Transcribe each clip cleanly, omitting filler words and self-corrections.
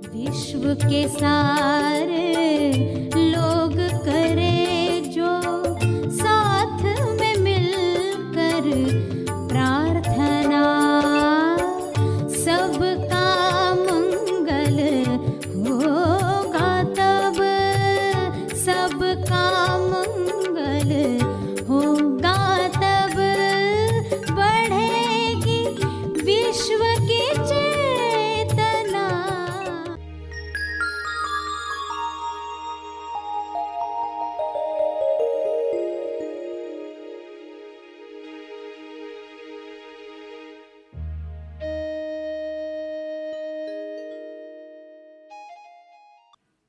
विश्व के सारे लोग करे जो साथ में मिलकर प्रार्थना, सबका मंगल होगा तब, सबका मंगल होगा तब, बढ़ेगी विश्व की चेतना।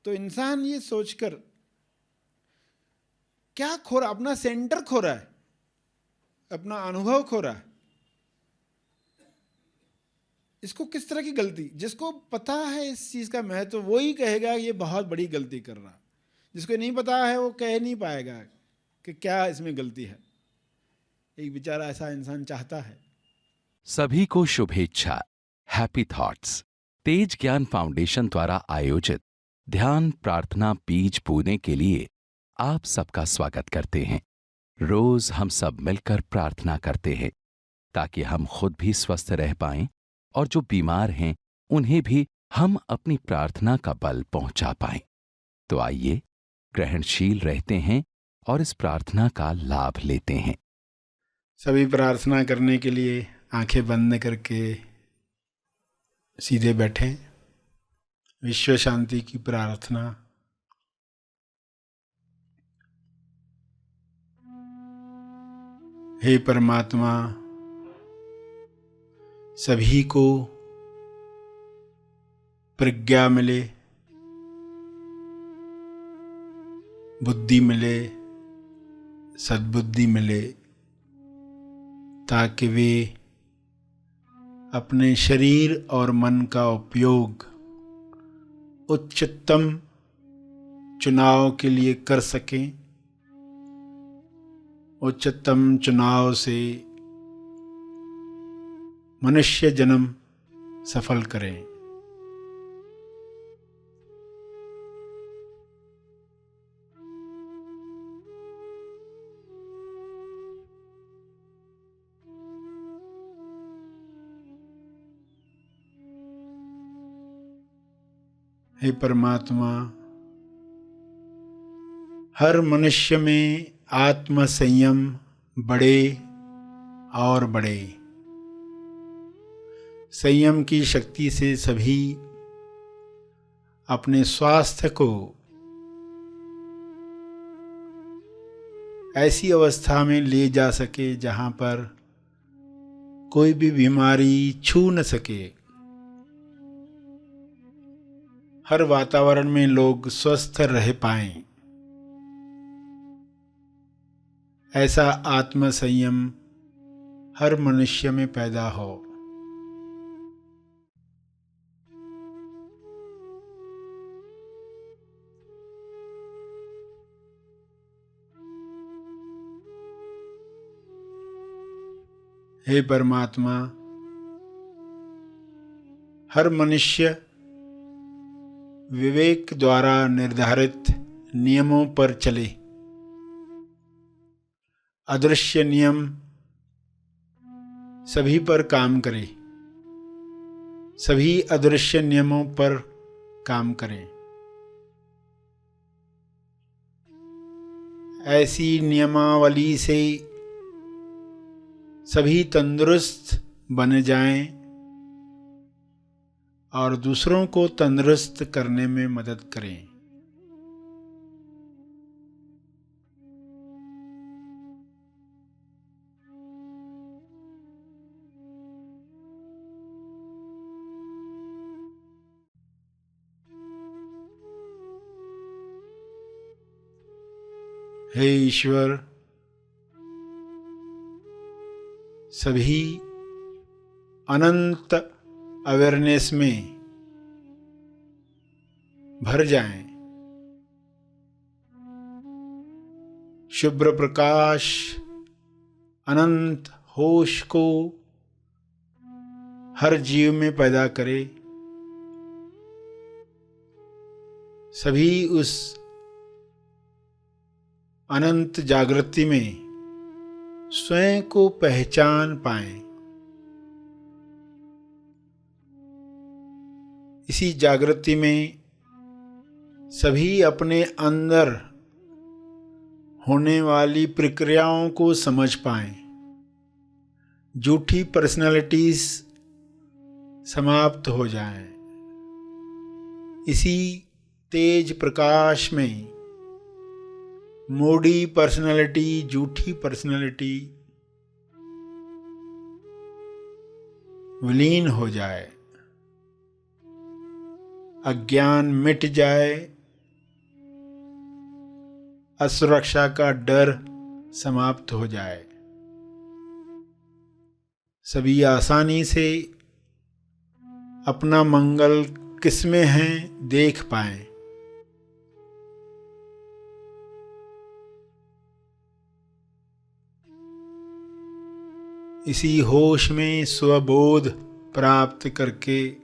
तो इंसान ये सोचकर क्या खो रहा, अपना सेंटर खो रहा है, अपना अनुभव खो रहा है। इसको किस तरह की गलती, जिसको पता है इस चीज का महत्व वो ही कहेगा ये बहुत बड़ी गलती कर रहा, जिसको नहीं पता है वो कह नहीं पाएगा कि क्या इसमें गलती है। एक बेचारा ऐसा इंसान चाहता है। सभी को शुभेच्छा। हैप्पी थॉट्स तेज ज्ञान फाउंडेशन द्वारा आयोजित ध्यान प्रार्थना बीज बोने के लिए आप सबका स्वागत करते हैं। रोज हम सब मिलकर प्रार्थना करते हैं ताकि हम खुद भी स्वस्थ रह पाएं और जो बीमार हैं उन्हें भी हम अपनी प्रार्थना का बल पहुंचा पाएं। तो आइए ग्रहणशील रहते हैं और इस प्रार्थना का लाभ लेते हैं। सभी प्रार्थना करने के लिए आंखें बंद करके सीधे बैठें। विश्व शांति की प्रार्थना। हे परमात्मा, सभी को प्रज्ञा मिले, बुद्धि मिले, सद्बुद्धि मिले, ताकि वे अपने शरीर और मन का उपयोग उच्चतम चुनाव के लिए कर सकें। उच्चतम चुनाव से मनुष्य जन्म सफल करें। हे परमात्मा, हर मनुष्य में आत्म संयम बढ़े और बढ़े। संयम की शक्ति से सभी अपने स्वास्थ्य को ऐसी अवस्था में ले जा सके जहां पर कोई भी बीमारी छू न सके। हर वातावरण में लोग स्वस्थ रह पाएं, ऐसा आत्म संयम हर मनुष्य में पैदा हो। हे परमात्मा, हर मनुष्य विवेक द्वारा निर्धारित नियमों पर चले। अदृश्य नियम सभी पर काम करे, सभी अदृश्य नियमों पर काम करें। ऐसी नियमावली से सभी तंदुरुस्त बन जाएं और दूसरों को तंदुरुस्त करने में मदद करें। हे ईश्वर, सभी अनंत अवेयरनेस में भर जाएं। शुभ्र प्रकाश अनंत होश को हर जीव में पैदा करे। सभी उस अनंत जागृति में स्वयं को पहचान पाएं। इसी जागृति में सभी अपने अंदर होने वाली प्रक्रियाओं को समझ पाएं। झूठी पर्सनालिटीज समाप्त हो जाएं। इसी तेज प्रकाश में मोड़ी पर्सनालिटी, झूठी पर्सनालिटी विलीन हो जाए, अज्ञान मिट जाए, असुरक्षा का डर समाप्त हो जाए। सभी आसानी से अपना मंगल किसमें है देख पाएं। इसी होश में स्वबोध प्राप्त करके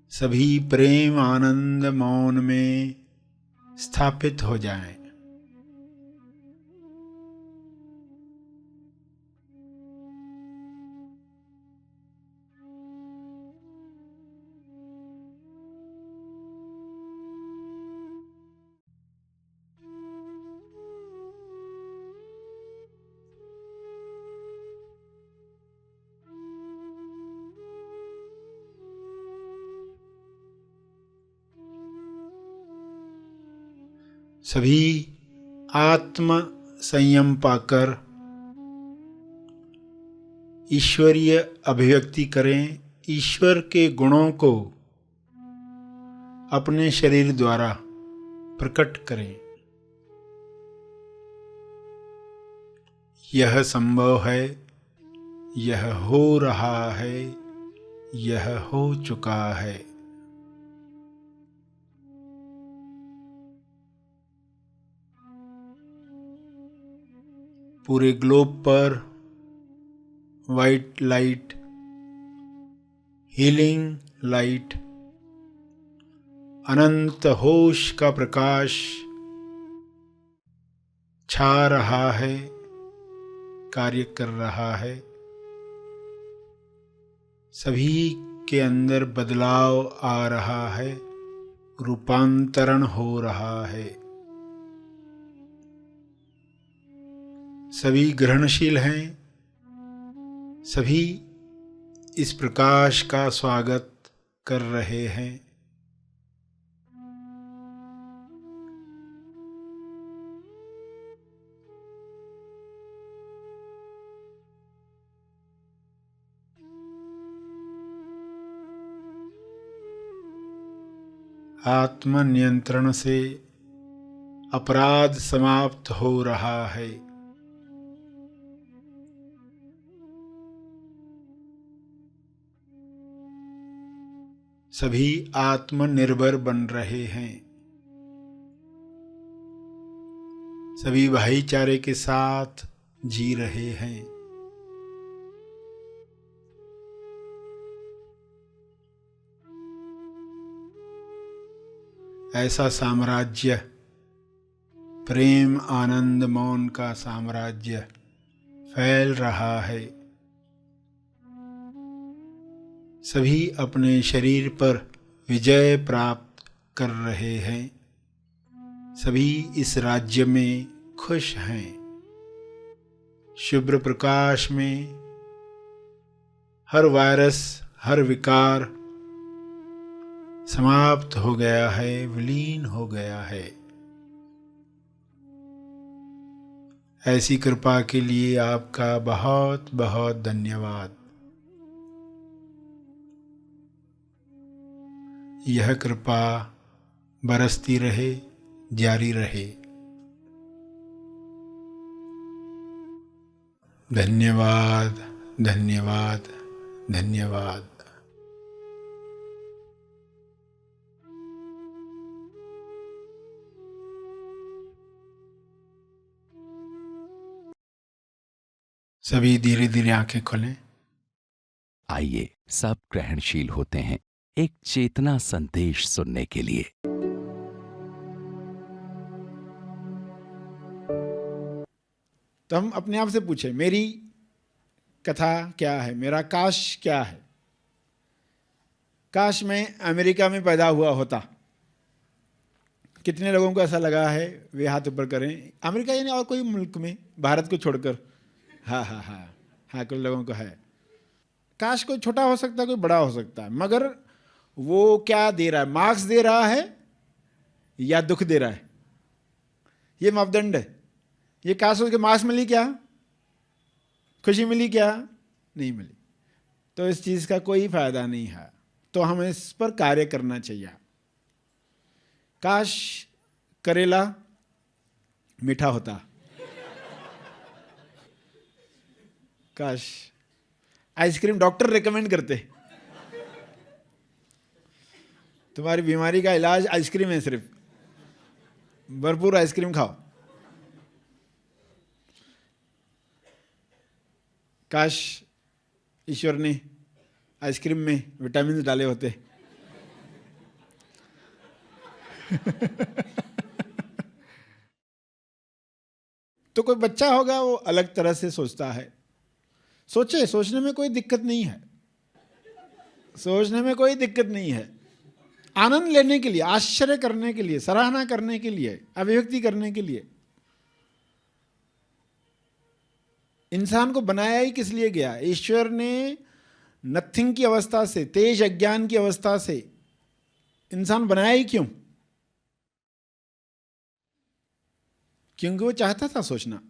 सभी प्रेम आनंद मौन में स्थापित हो जाएं। सभी आत्म संयम पाकर ईश्वरीय अभिव्यक्ति करें। ईश्वर के गुणों को अपने शरीर द्वारा प्रकट करें। यह संभव है, यह हो रहा है, यह हो चुका है। पूरे ग्लोब पर वाइट लाइट, हीलिंग लाइट, अनंत होश का प्रकाश छा रहा है, कार्य कर रहा है। सभी के अंदर बदलाव आ रहा है, रूपांतरण हो रहा है। सभी ग्रहणशील हैं, सभी इस प्रकाश का स्वागत कर रहे हैं। आत्म नियंत्रण से अपराध समाप्त हो रहा है। सभी आत्मनिर्भर बन रहे हैं। सभी भाईचारे के साथ जी रहे हैं। ऐसा साम्राज्य, प्रेम आनंद मौन का साम्राज्य फैल रहा है। सभी अपने शरीर पर विजय प्राप्त कर रहे हैं। सभी इस राज्य में खुश हैं। शुभ्र प्रकाश में हर वायरस, हर विकार समाप्त हो गया है, विलीन हो गया है। ऐसी कृपा के लिए आपका बहुत बहुत धन्यवाद। यह कृपा बरसती रहे, जारी रहे। धन्यवाद, धन्यवाद, धन्यवाद। सभी धीरे धीरे आंखें खोलें। आइए सब ग्रहणशील होते हैं एक चेतना संदेश सुनने के लिए। तो हम अपने आप से पूछें, मेरी कथा क्या है, मेरा काश क्या है। काश मैं अमेरिका में पैदा हुआ होता। कितने लोगों को ऐसा लगा है, वे हाथ ऊपर करें। अमेरिका यानी और कोई मुल्क में, भारत को छोड़कर। हाँ हाँ हाँ हाँ, कुछ लोगों को है। काश कोई छोटा हो सकता है, कोई बड़ा हो सकता है, मगर वो क्या दे रहा है, मार्क्स दे रहा है या दुख दे रहा है, ये मापदंड है। ये काश उसके मार्क्स मिली क्या, खुशी मिली क्या, नहीं मिली, तो इस चीज़ का कोई फायदा नहीं है। तो हमें इस पर कार्य करना चाहिए। काश करेला मीठा होता, काश आइसक्रीम डॉक्टर रेकमेंड करते, तुम्हारी बीमारी का इलाज आइसक्रीम है, सिर्फ भरपूर आइसक्रीम खाओ। काश ईश्वर ने आइसक्रीम में विटामिन डाले होते। तो कोई बच्चा होगा, वो अलग तरह से सोचता है। सोचे, सोचने में कोई दिक्कत नहीं है, सोचने में कोई दिक्कत नहीं है। आनंद लेने के लिए, आश्चर्य करने के लिए, सराहना करने के लिए, अभिव्यक्ति करने के लिए। इंसान को बनाया ही किस लिए गया? ईश्वर ने नथिंग की अवस्था से, तेज अज्ञान की अवस्था से इंसान बनाया ही क्यों? क्योंकि वो चाहता था सोचना।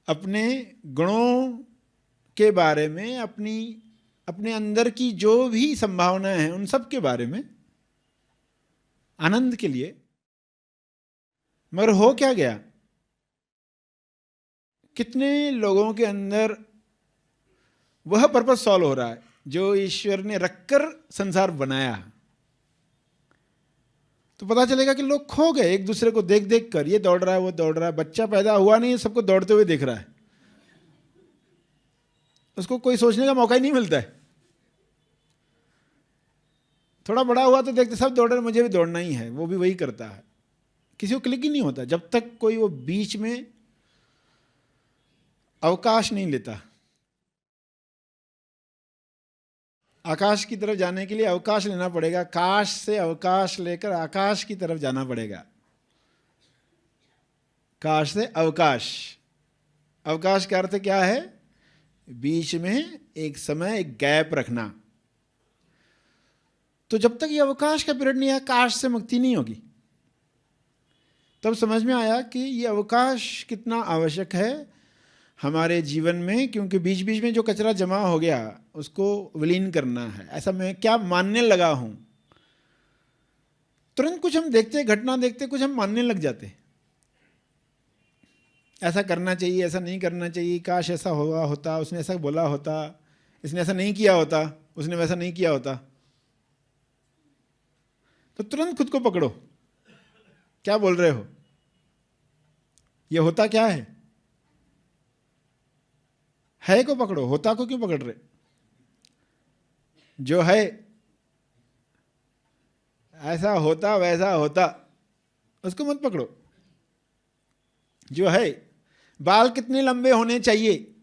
अपने गुणों के बारे में, अपने अंदर की जो भी संभावनाएं हैं उन सब के बारे में, आनंद के लिए। मगर हो क्या गया? कितने लोगों के अंदर वह पर्पस सॉल्व हो रहा है जो ईश्वर ने रखकर संसार बनाया। तो पता चलेगा कि लोग खो गए एक दूसरे को देख देख कर। ये दौड़ रहा है, वो दौड़ रहा है, बच्चा पैदा हुआ नहीं, सबको दौड़ते हुए देख रहा है, उसको कोई सोचने का मौका ही नहीं मिलता है। थोड़ा बड़ा हुआ तो देखते सब दौड़ रहे, मुझे भी दौड़ना ही है, वो भी वही करता है। किसी को क्लिक ही नहीं होता जब तक कोई वो बीच में अवकाश नहीं लेता। आकाश की तरफ जाने के लिए अवकाश लेना पड़ेगा। काश से अवकाश लेकर आकाश की तरफ जाना पड़ेगा। काश से अवकाश। अवकाश का अर्थ क्या है? बीच में एक समय, एक गैप रखना। तो जब तक ये अवकाश का पीरियड नहीं है, काश से मुक्ति नहीं होगी। तब समझ में आया कि ये अवकाश कितना आवश्यक है हमारे जीवन में, क्योंकि बीच बीच में जो कचरा जमा हो गया उसको विलीन करना है। ऐसा मैं क्या मानने लगा हूं, तुरंत कुछ हम देखते, घटना देखते, कुछ हम मानने लग जाते। ऐसा करना चाहिए, ऐसा नहीं करना चाहिए, काश ऐसा हुआ होता, उसने ऐसा बोला होता, इसने ऐसा नहीं किया होता, उसने वैसा नहीं किया होता। तो तुरंत खुद को पकड़ो, क्या बोल रहे हो? ये होता क्या है को पकड़ो, होता को क्यों पकड़ रहे? जो है ऐसा होता वैसा होता, उसको मत पकड़ो। जो है, बाल कितने लंबे होने चाहिए?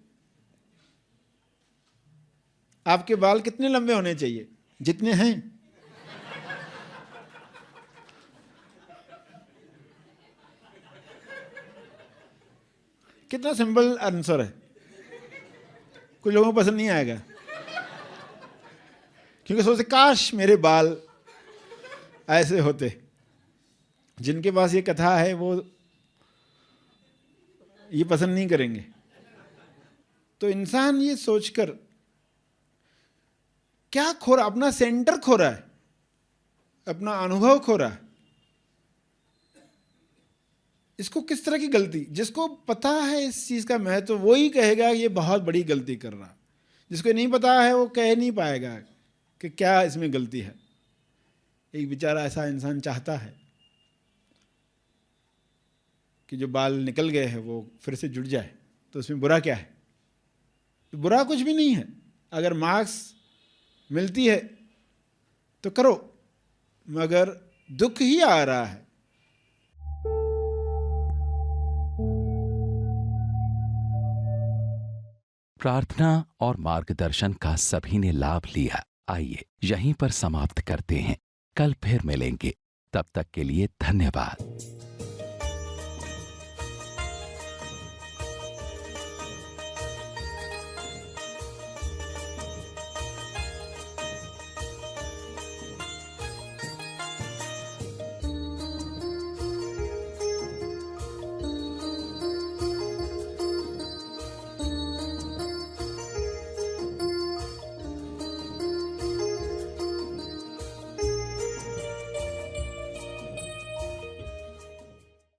आपके बाल कितने लंबे होने चाहिए? जितने हैं। कितना सिंपल आंसर है। कुछ लोगों को पसंद नहीं आएगा, क्योंकि सोचते काश मेरे बाल ऐसे होते। जिनके पास ये कथा है वो ये पसंद नहीं करेंगे। तो इंसान ये सोचकर क्या खो रहा? अपना सेंटर खो रहा है, अपना अनुभव खो रहा है। इसको किस तरह की गलती? जिसको पता है इस चीज का महत्व, वो ही कहेगा ये बहुत बड़ी गलती कर रहा। जिसको नहीं पता है वो कह नहीं पाएगा कि क्या इसमें गलती है। एक बेचारा ऐसा इंसान चाहता है कि जो बाल निकल गए हैं वो फिर से जुड़ जाए, तो उसमें बुरा क्या है? तो बुरा कुछ भी नहीं है। अगर मार्क्स मिलती है तो करो, मगर दुख ही आ रहा है प्रार्थना और मार्गदर्शन का सभी ने लाभ लिया। आइए यहीं पर समाप्त करते हैं, कल फिर मिलेंगे। तब तक के लिए धन्यवाद।